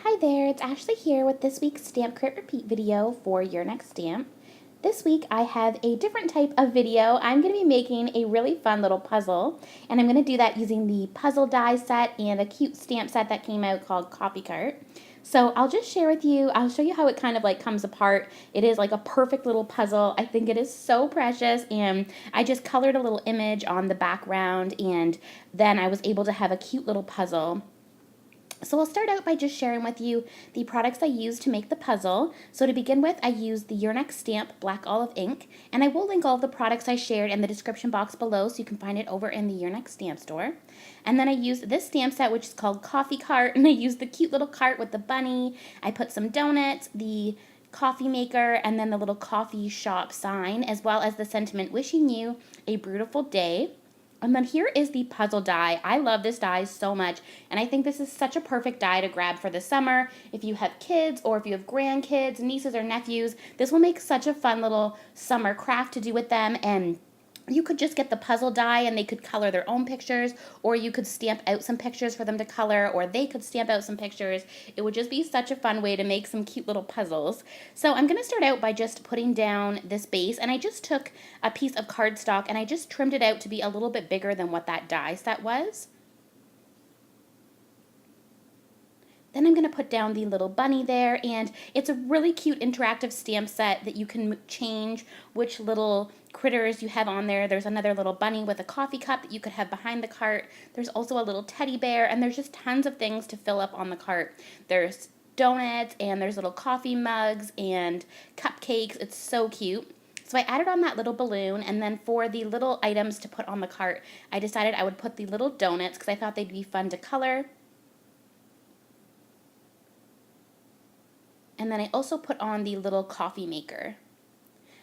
Hi there, it's Ashley here with this week's Stamp Crit Repeat video for Your Next Stamp. This week I have a different type of video. I'm going to be making a really fun little puzzle, and I'm going to do that using the puzzle die set and a cute stamp set that came out called Coffee Cart. So I'll just share with you, I'll show you how it kind of like comes apart. It is like a perfect little puzzle. I think it is so precious, and I just colored a little image on the background, and then I was able to have a cute little puzzle. So I'll start out by just sharing with you the products I used to make the puzzle. So to begin with, I used the Your Next Stamp Black Olive ink, and I will link all of the products I shared in the description box below so you can find it over in the Your Next Stamp store. And then I used this stamp set, which is called Coffee Cart, and I used the cute little cart with the bunny. I put some donuts, the coffee maker, and then the little coffee shop sign, as well as the sentiment wishing you a beautiful day. And then here is the puzzle die. I love this die so much, and I think this is such a perfect die to grab for the summer. If you have kids or if you have grandkids, nieces or nephews, this will make such a fun little summer craft to do with them. And you could just get the puzzle die and they could color their own pictures, or you could stamp out some pictures for them to color, or they could stamp out some pictures. It would just be such a fun way to make some cute little puzzles. So I'm going to start out by just putting down this base, and I just took a piece of cardstock and I just trimmed it out to be a little bit bigger than what that die set was. Then I'm going to put down the little bunny there, and it's a really cute interactive stamp set that you can change which little critters you have on there. There's another little bunny with a coffee cup that you could have behind the cart. There's also a little teddy bear, and there's just tons of things to fill up on the cart. There's donuts, and there's little coffee mugs and cupcakes. It's so cute. So I added on that little balloon, and then for the little items to put on the cart, I decided I would put the little donuts because I thought they'd be fun to color. And then I also put on the little coffee maker.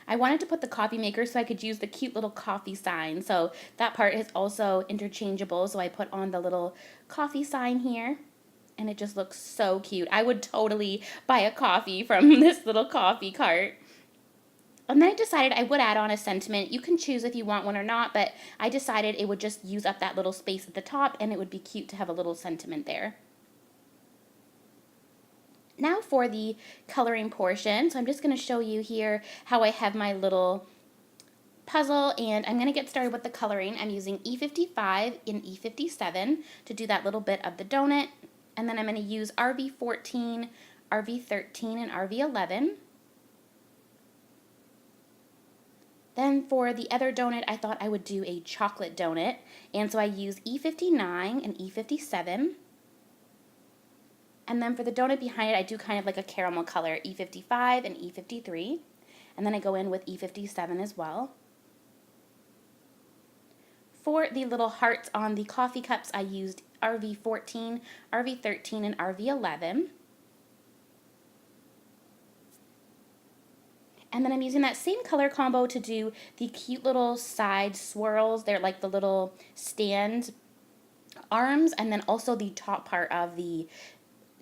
I wanted to put the coffee maker so I could use the cute little coffee sign. So that part is also interchangeable. So I put on the little coffee sign here, and it just looks so cute. I would totally buy a coffee from this little coffee cart. And then I decided I would add on a sentiment. You can choose if you want one or not, but I decided it would just use up that little space at the top, and it would be cute to have a little sentiment there. Now for the coloring portion. So I'm just going to show you here how I have my little puzzle, and I'm going to get started with the coloring. I'm using E55 and E57 to do that little bit of the donut, and then I'm going to use RV14, RV13, and RV11. Then for the other donut, I thought I would do a chocolate donut, and so I use E59 and E57. And then for the donut behind it, I do kind of like a caramel color, E55 and E53. And then I go in with E57 as well. For the little hearts on the coffee cups, I used RV14, RV13, and RV11. And then I'm using that same color combo to do the cute little side swirls. They're like the little stand arms, and then also the top part of the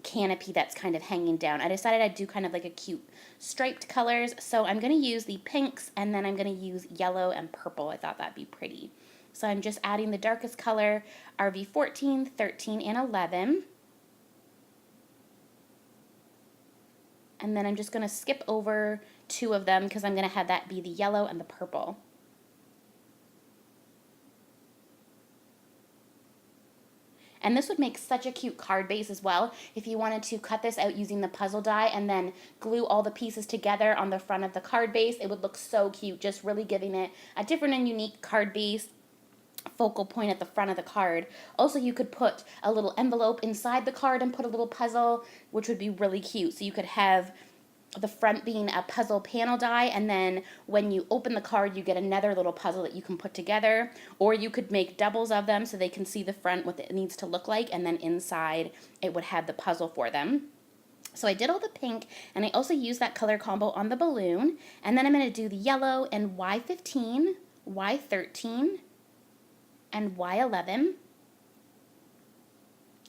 canopy that's kind of hanging down. I decided I'd do kind of like a cute striped colors, so I'm going to use the pinks, and then I'm going to use yellow and purple. I thought that'd be pretty. So I'm just adding the darkest color, RV14, 13, and 11. And then I'm just going to skip over two of them because I'm going to have that be the yellow and the purple. And this would make such a cute card base as well if you wanted to cut this out using the puzzle die and then glue all the pieces together on the front of the card base. It would look so cute, just really giving it a different and unique card base focal point at the front of the card. Also, you could put a little envelope inside the card and put a little puzzle, which would be really cute. So you could have the front being a puzzle panel die, and then when you open the card you get another little puzzle that you can put together, or you could make doubles of them so they can see the front what it needs to look like, and then inside it would have the puzzle for them. So I did all the pink, and I also used that color combo on the balloon, and then I'm going to do the yellow and Y15, Y13, and Y11.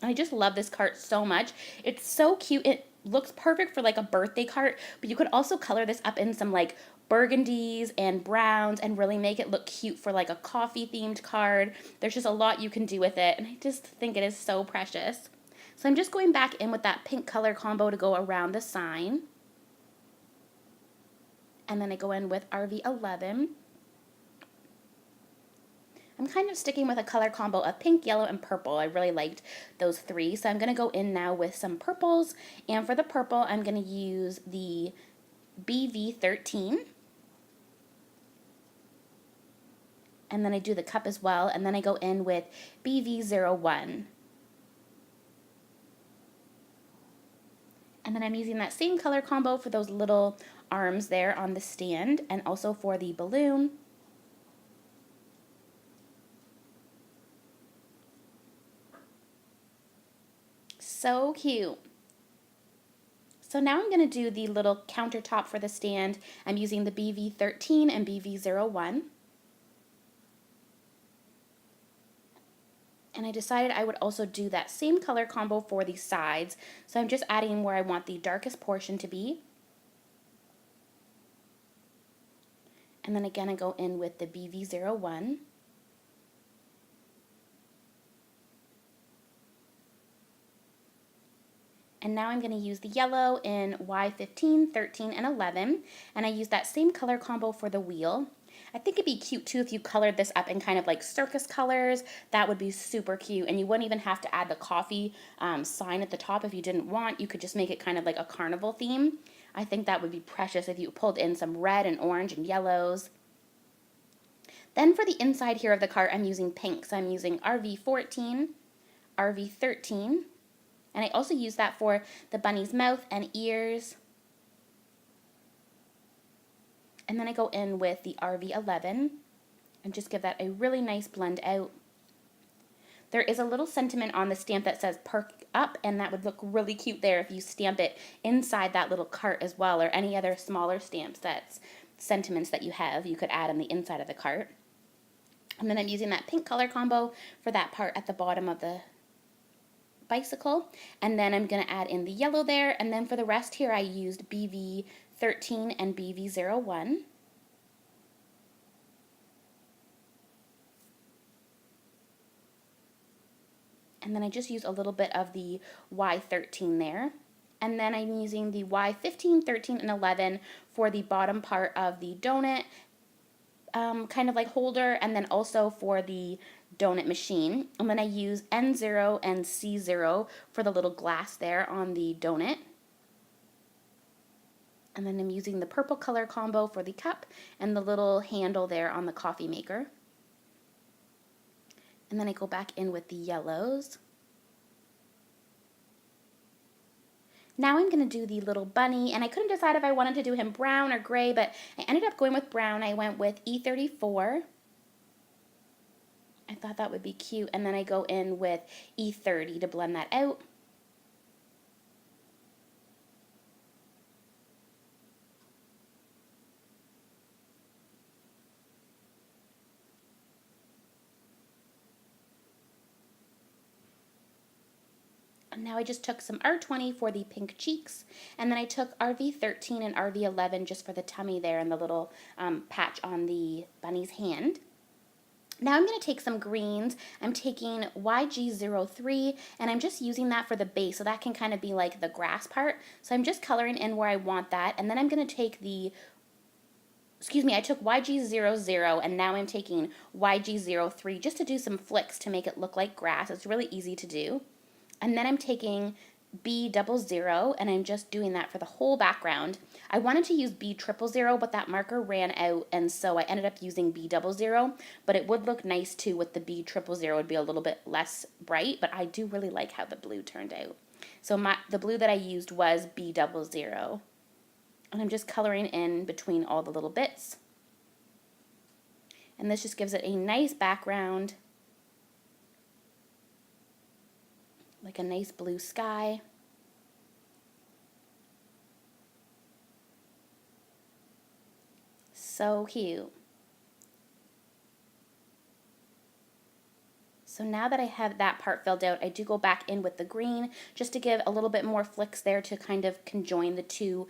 I just love this cart so much. It's so cute. It looks perfect for like a birthday cart, but you could also color this up in some like burgundies and browns and really make it look cute for like a coffee themed card. There's just a lot you can do with it, and I just think it is so precious. So I'm just going back in with that pink color combo to go around the sign. And then I go in with RV11. I'm kind of sticking with a color combo of pink, yellow, and purple. I really liked those three. So I'm going to go in now with some purples. And for the purple, I'm going to use the BV13. And then I do the cup as well. And then I go in with BV01. And then I'm using that same color combo for those little arms there on the stand and also for the balloon. So cute. So now I'm going to do the little countertop for the stand. I'm using the BV13 and BV01. And I decided I would also do that same color combo for the sides. So I'm just adding where I want the darkest portion to be. And then again I go in with the BV01. And now I'm going to use the yellow in Y15, 13, and 11. And I use that same color combo for the wheel. I think it'd be cute too if you colored this up in kind of like circus colors. That would be super cute. And you wouldn't even have to add the coffee sign at the top if you didn't want. You could just make it kind of like a carnival theme. I think that would be precious if you pulled in some red and orange and yellows. Then for the inside here of the cart, I'm using pink. So I'm using RV14, RV13, and I also use that for the bunny's mouth and ears. And then I go in with the RV11 and just give that a really nice blend out. There is a little sentiment on the stamp that says perk up, and that would look really cute there if you stamp it inside that little cart as well, or any other smaller stamps that's sentiments that you have, you could add on the inside of the cart. And then I'm using that pink color combo for that part at the bottom of the bicycle, and then I'm going to add in the yellow there, and then for the rest here I used BV13 and BV01. And then I just use a little bit of the Y13 there. And then I'm using the Y15, 13, and 11 for the bottom part of the donut kind of like holder, and then also for the donut machine. And then I use N0 and C0 for the little glass there on the donut. And then I'm using the purple color combo for the cup and the little handle there on the coffee maker. And then I go back in with the yellows. Now I'm going to do the little bunny, and I couldn't decide if I wanted to do him brown or gray, but I ended up going with brown. I went with E34. I thought that would be cute, and then I go in with E30 to blend that out. And now I just took some R20 for the pink cheeks, and then I took RV13 and RV11 just for the tummy there and the little patch on the bunny's hand. Now I'm going to take some greens. I'm taking YG03, and I'm just using that for the base, so that can kind of be like the grass part. So I'm just coloring in where I want that, and then I'm going to take the, I took YG00, and now I'm taking YG03 just to do some flicks to make it look like grass. It's really easy to do. And then I'm taking B00, and I'm just doing that for the whole background. I wanted to use B000, but that marker ran out, and so I ended up using B00, but it would look nice too with the B000. It would be a little bit less bright, but I do really like how the blue turned out. So the blue that I used was B00. And I'm just coloring in between all the little bits. And this just gives it a nice background, like a nice blue sky. So cute. So now that I have that part filled out, I do go back in with the green just to give a little bit more flicks there to kind of conjoin the two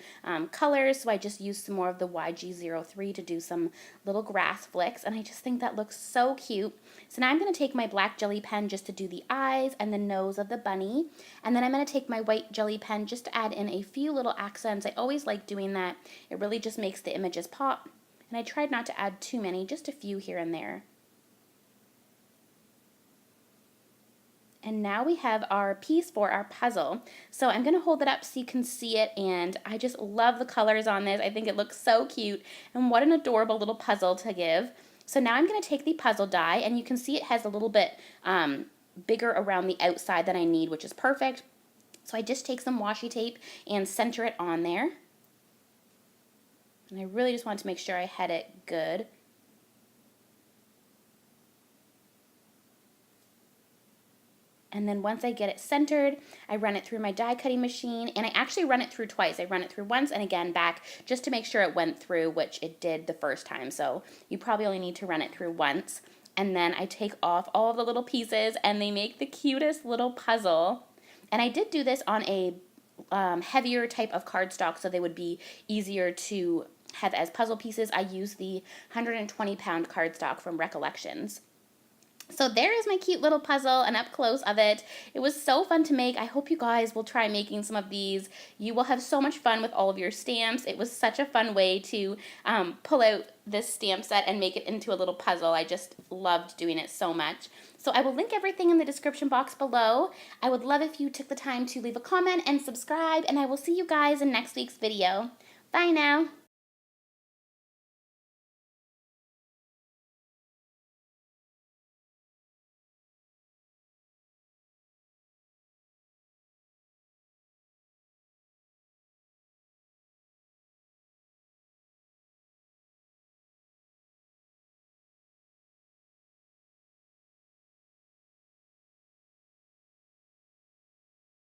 colors. So I just used some more of the YG03 to do some little grass flicks, and I just think that looks so cute. So now I'm going to take my black jelly pen just to do the eyes and the nose of the bunny, and then I'm going to take my white jelly pen just to add in a few little accents. I always like doing that. It really just makes the images pop, and I tried not to add too many, just a few here and there. And now we have our piece for our puzzle. So I'm going to hold it up so you can see it, and I just love the colors on this. I think it looks so cute, and what an adorable little puzzle to give. So now I'm going to take the puzzle die, and you can see it has a little bit bigger around the outside than I need, which is perfect. So I just take some washi tape and center it on there. And I really just want to make sure I had it good. And then once I get it centered, I run it through my die cutting machine, and I actually run it through twice. I run it through once and again back just to make sure it went through, which it did the first time. So you probably only need to run it through once. And then I take off all of the little pieces, and they make the cutest little puzzle. And I did do this on a heavier type of cardstock, so they would be easier to have as puzzle pieces. I use the 120-pound cardstock from Recollections. So there is my cute little puzzle, an up close of it. It was so fun to make. I hope you guys will try making some of these. You will have so much fun with all of your stamps. It was such a fun way to pull out this stamp set and make it into a little puzzle. I just loved doing it so much. So I will link everything in the description box below. I would love if you took the time to leave a comment and subscribe, and I will see you guys in next week's video. Bye now.